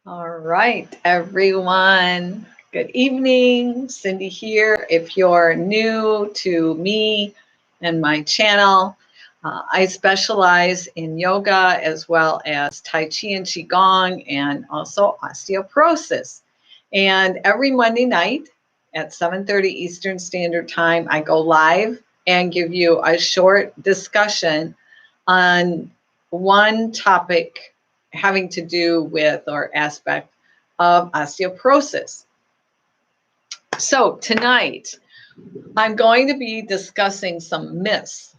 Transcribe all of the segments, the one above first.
All right, everyone. Good evening. Cindy here. If you're new to me and my channel, I specialize in yoga as well as Tai Chi and Qigong and also osteoporosis. And every Monday night at 7:30 Eastern Standard Time, I go live and give you a short discussion on one topic having to do with or aspect of osteoporosis. So tonight, I'm going to be discussing some myths,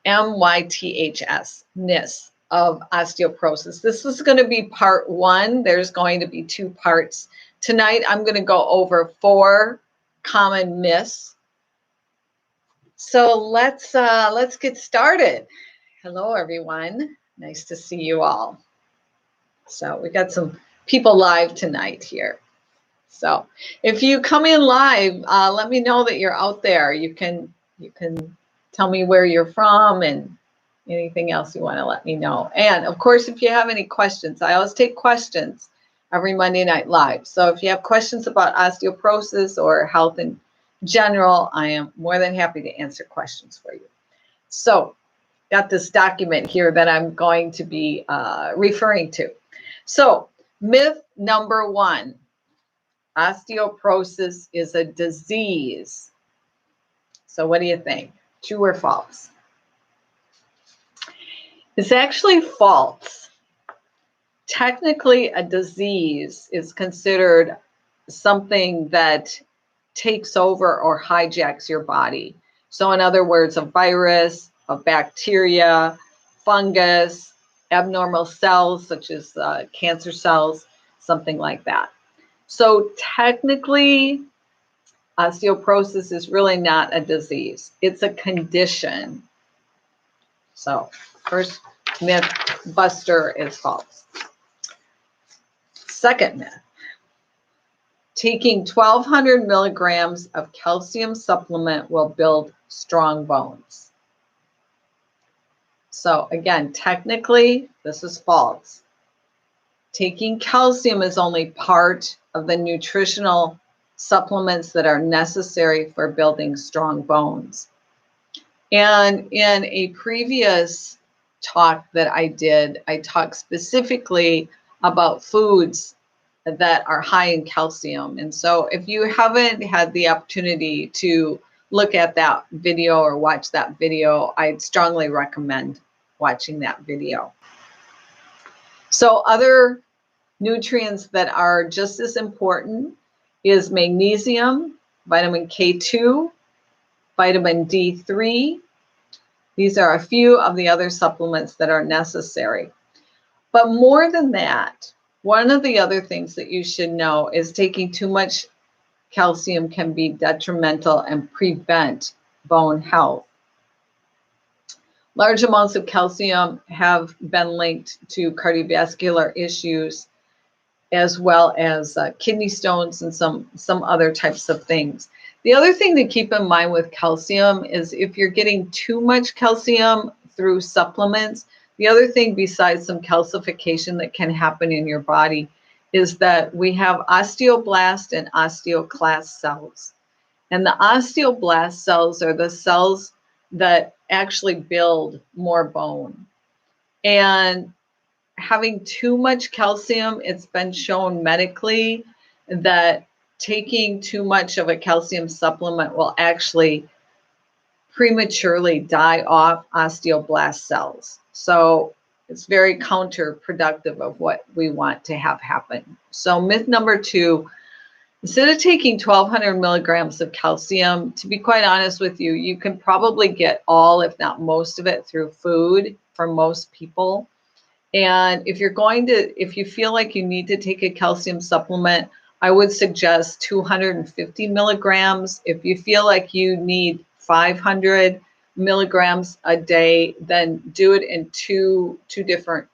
MYTHS, myths of osteoporosis. This is going to be part one. There's going to be two parts. Tonight, I'm going to go over 4 common myths. So let's get started. Hello, everyone. Nice to see you all. So we got some people live tonight here. So if you come in live, let me know that you're out there. You can tell me where you're from and anything else you want to let me know. And of course, if you have any questions, I always take questions every Monday night live. So if you have questions about osteoporosis or health in general, I am more than happy to answer questions for you. So got this document here that I'm going to be referring to. So myth number 1, osteoporosis is a disease. So what do you think? True or false? It's actually false. Technically, a disease is considered something that takes over or hijacks your body. So in other words, a virus, a bacteria, fungus, abnormal cells such as cancer cells, something like that. So technically, osteoporosis is really not a disease. It's a condition. So first myth buster is false. Second myth, taking 1,200 milligrams of calcium supplement will build strong bones. So again, technically, this is false. Taking calcium is only part of the nutritional supplements that are necessary for building strong bones. And in a previous talk that I did, I talked specifically about foods that are high in calcium. And so if you haven't had the opportunity to look at that video or watch that video, I'd strongly recommend watching that video. So other nutrients that are just as important is magnesium, vitamin K2, vitamin D3. These are a few of the other supplements that are necessary. But more than that, one of the other things that you should know is taking too much calcium can be detrimental and prevent bone health. Large amounts of calcium have been linked to cardiovascular issues as well as kidney stones and some other types of things. The other thing to keep in mind with calcium is if you're getting too much calcium through supplements, the other thing besides some calcification that can happen in your body is that we have osteoblast and osteoclast cells. And the osteoblast cells are the cells that actually build more bone. And having too much calcium, it's been shown medically that taking too much of a calcium supplement will actually prematurely die off osteoblast cells. So it's very counterproductive of what we want to have happen. So myth number 2, instead of taking 1,200 milligrams of calcium, to be quite honest with you, you can probably get all, if not most of it, through food for most people. And if you feel like you need to take a calcium supplement, I would suggest 250 milligrams. If you feel like you need 500 milligrams a day, then do it in two different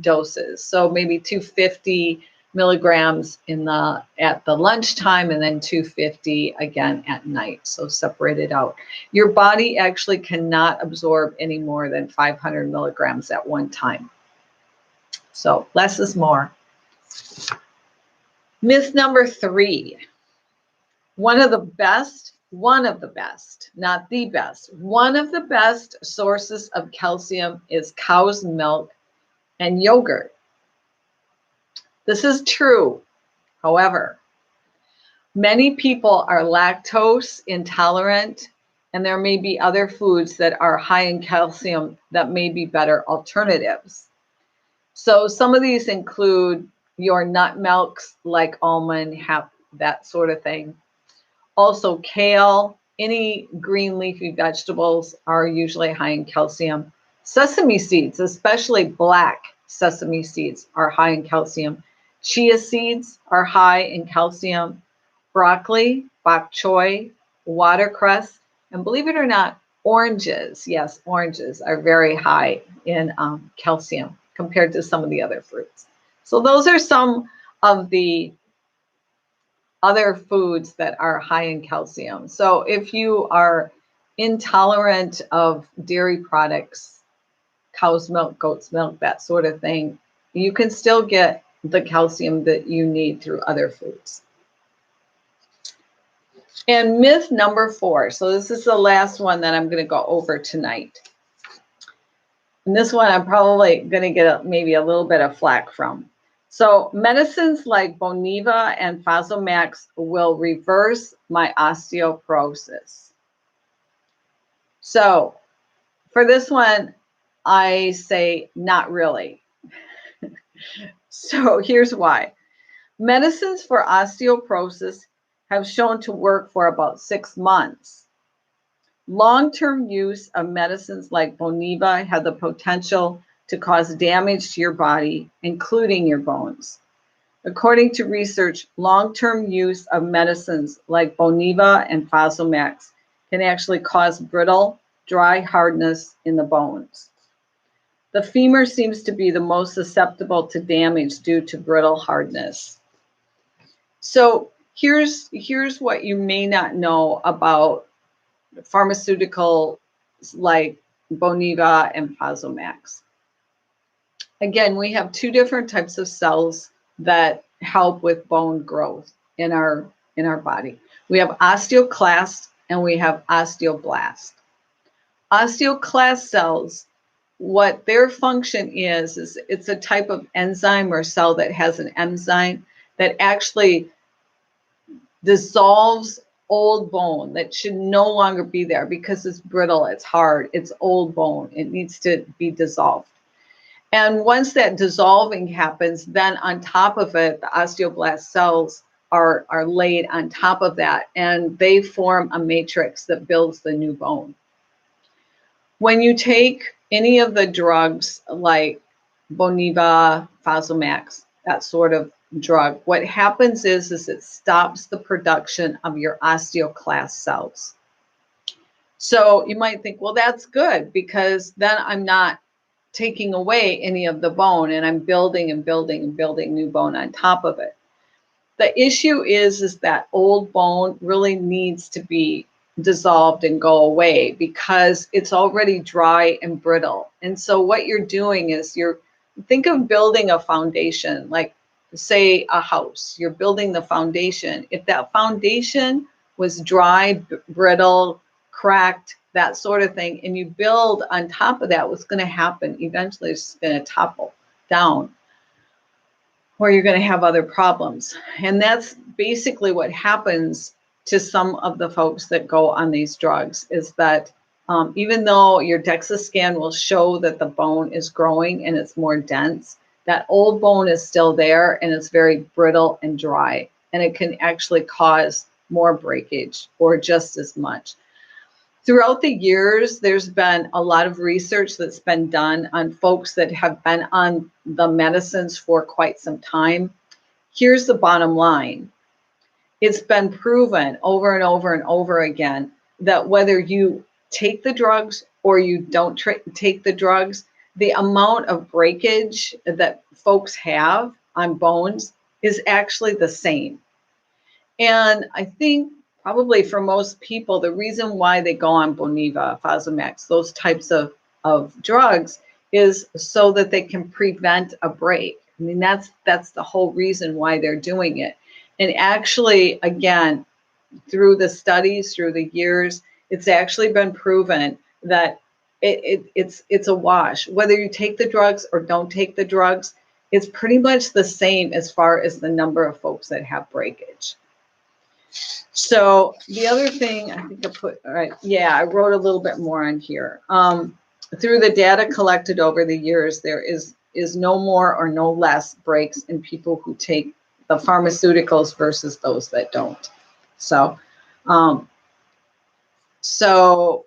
doses. So maybe 250 milligrams at the lunchtime and then 250 again at night. So separate it out. Your body actually cannot absorb any more than 500 milligrams at one time. So less is more. Myth number 3. One of the best, not the best, one of the best sources of calcium is cow's milk and yogurt. This is true. However, many people are lactose intolerant, and there may be other foods that are high in calcium that may be better alternatives. So some of these include your nut milks like almond, hemp, that sort of thing. Also kale, any green leafy vegetables are usually high in calcium. Sesame seeds, especially black sesame seeds, are high in calcium. Chia seeds are high in calcium. Broccoli, bok choy, watercress, and believe it or not, oranges, yes, oranges are very high in calcium compared to some of the other fruits. So those are some of the other foods that are high in calcium. So if you are intolerant of dairy products, cow's milk, goat's milk, that sort of thing, you can still get the calcium that you need through other foods. And myth number 4. So this is the last one that I'm going to go over tonight. And this one I'm probably going to get maybe a little bit of flack from. So medicines like Boniva and Fosamax will reverse my osteoporosis. So for this one, I say not really. So here's why. Medicines for osteoporosis have shown to work for about 6 months. Long-term use of medicines like Boniva have the potential to cause damage to your body, including your bones. According to research, long-term use of medicines like Boniva and Fosamax can actually cause brittle, dry hardness in the bones. The femur seems to be the most susceptible to damage due to brittle hardness. So here's what you may not know about pharmaceutical like Boniva and Fosamax. Again, we have 2 different types of cells that help with bone growth in our body. We have osteoclast and we have osteoblast. Osteoclast cells, what their function is it's a type of enzyme or cell that has an enzyme that actually dissolves old bone that should no longer be there because it's brittle, it's hard, it's old bone. It needs to be dissolved. And once that dissolving happens, then on top of it, the osteoblast cells are laid on top of that, and they form a matrix that builds the new bone. When you take any of the drugs like Boniva, Fosamax, that sort of drug, what happens is it stops the production of your osteoclast cells. So you might think, well, that's good because then I'm not taking away any of the bone and I'm building and building and building new bone on top of it. The issue is that old bone really needs to be dissolved and go away because it's already dry and brittle. And so what you're doing is think of building a foundation, like say a house. You're building the foundation. If that foundation was dry, brittle, cracked, that sort of thing, and you build on top of that, what's going to happen? Eventually it's going to topple down, or you're going to have other problems. And that's basically what happens to some of the folks that go on these drugs, is that even though your DEXA scan will show that the bone is growing and it's more dense, that old bone is still there and it's very brittle and dry, and it can actually cause more breakage or just as much. Throughout the years, there's been a lot of research that's been done on folks that have been on the medicines for quite some time. Here's the bottom line. It's been proven over and over and over again that whether you take the drugs or you don't take the drugs, the amount of breakage that folks have on bones is actually the same. And I think probably for most people, the reason why they go on Boniva, Fosamax, those types of drugs is so that they can prevent a break. I mean, that's the whole reason why they're doing it. And actually, again, through the studies, through the years, it's actually been proven that it's a wash. Whether you take the drugs or don't take the drugs, it's pretty much the same as far as the number of folks that have breakage. So the other thing I think I put, all right, yeah, I wrote a little bit more on here. Through the data collected over the years, there is no more or no less breaks in people who take the pharmaceuticals versus those that don't. So, so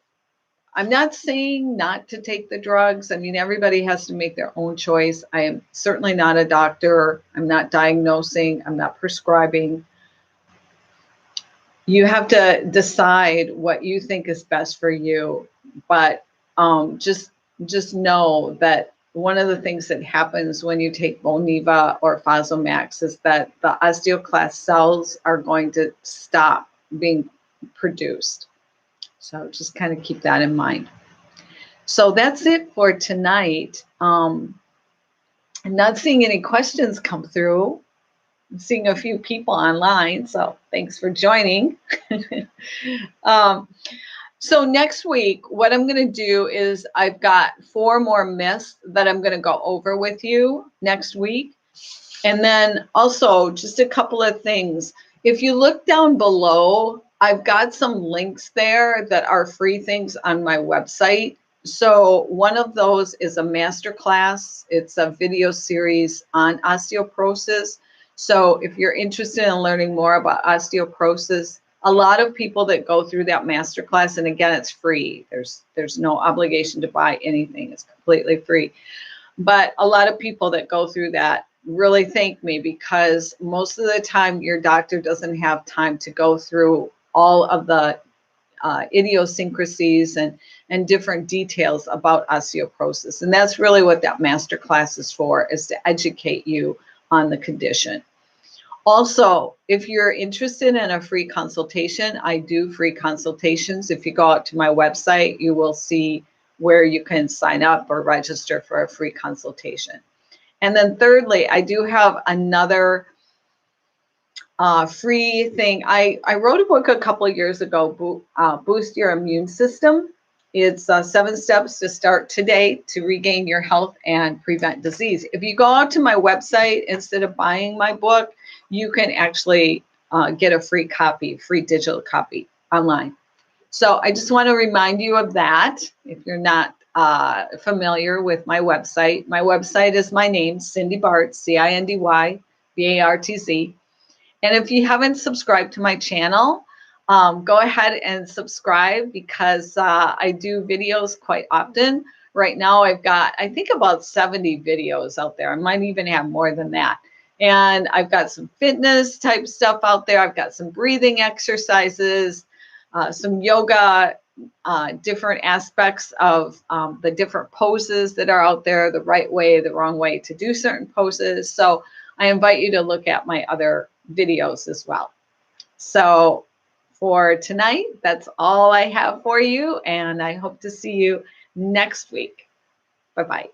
I'm not saying not to take the drugs. I mean, everybody has to make their own choice. I am certainly not a doctor. I'm not diagnosing. I'm not prescribing. You have to decide what you think is best for you. But just know that one of the things that happens when you take Boniva or Fosamax is that the osteoclast cells are going to stop being produced. So just kind of keep that in mind. So that's it for tonight. I'm not seeing any questions come through. I'm seeing a few people online, so thanks for joining. So next week, what I'm going to do is I've got 4 more myths that I'm going to go over with you next week. And then also just a couple of things. If you look down below, I've got some links there that are free things on my website. So one of those is a masterclass. It's a video series on osteoporosis. So if you're interested in learning more about osteoporosis, a lot of people that go through that masterclass, and again, it's free. There's no obligation to buy anything. It's completely free. But a lot of people that go through that really thank me, because most of the time your doctor doesn't have time to go through all of the idiosyncrasies and different details about osteoporosis. And that's really what that masterclass is for, is to educate you on the condition. Also, if you're interested in a free consultation, I do free consultations. If you go out to my website, you will see where you can sign up or register for a free consultation. And then thirdly, I do have another free thing. I wrote a book a couple of years ago, Boost Your Immune System. It's 7 steps to start today to regain your health and prevent disease. If you go out to my website, instead of buying my book, you can actually get a free copy, free digital copy online. So I just want to remind you of that. If you're not familiar with my website is my name, Cindy Bartz, CindyBartz. And if you haven't subscribed to my channel, go ahead and subscribe, because I do videos quite often. Right now I've got, I think, about 70 videos out there. I might even have more than that. And I've got some fitness type stuff out there. I've got some breathing exercises, some yoga, different aspects of the different poses that are out there, the right way, the wrong way to do certain poses. So I invite you to look at my other videos as well. So for tonight, that's all I have for you, and I hope to see you next week. Bye-bye.